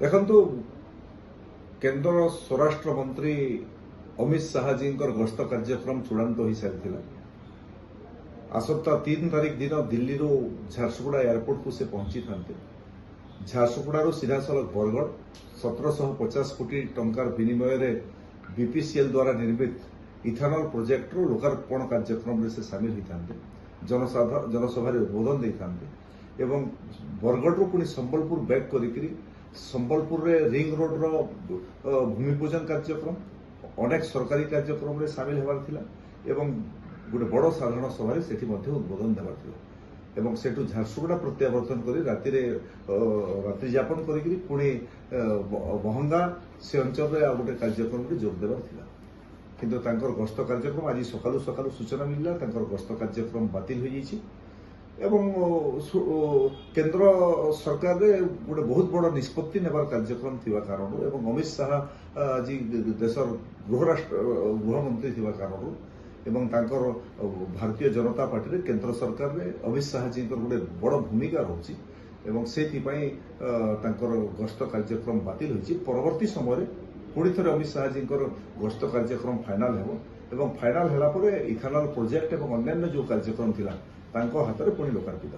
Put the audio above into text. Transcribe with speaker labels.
Speaker 1: देखु केन्द्र स्वराष्ट्र मंत्री अमित शाह जी गस्त कार्यक्रम चूड़ांत हो सारी आसंता 3 तारिख दिन दिल्ली झारसुगुड़ा एयरपोर्ट को से पहुंची था। झारसुगुड़ा सीधा सड़क बरगढ़ 1750 कोटी टंकार विनिमय बीपीसीएल द्वारा निर्मित इथानल प्रोजेक्ट लोकार्पण कार्यक्रम से सामिल होते जनसभा उद्बोधन देते एवं बरगढ़ पुणी संबलपुर बैक करी संबलपुर रे रिंग रोड भूमिपूजन कार्यक्रम अनेक सरकारी कार्यक्रम रे सामिल होबार थिला एवं गोटे बड़ साधारण सभा से उद्बोधन देवार थिला एवं सेठू झारसुगुड़ा प्रत्यावर्तन करी रात्रि यापन करी पुणी महंगा से अंचल आ गोटे कार्यक्रम रे जोग देवार थिला किंतु तांकर गस्त कार्यक्रम आज सकालू सकालू सूचना मिलला तांकर गस्त कार्यक्रम बातिल हो जाइछि एवं केंद्र सरकार रे गोटे बहुत बड़ निष्पत्ति नेबार कार्यक्रम थिबा कारण एवं अमित शाह जी देशर गृहमंत्री थिबा कारण एवं तांकर भारतीय जनता पार्टी रे केंद्र सरकार रे अमित शाह जी गोटे बड़ भूमिका रहउछि एवं सेथिपाई तांकर गस्त कार्यक्रम बातिल होइछि। परवर्ती समय पुणी थे अमित शाह जी गस्त कार्यक्रम फाइनाल हेबो एवं फाइनाल होला परे इथानल प्रोजेक्ट एवं अन्य जो कार्यक्रम थिला तांको हाथ में पुणी लोकार्पित।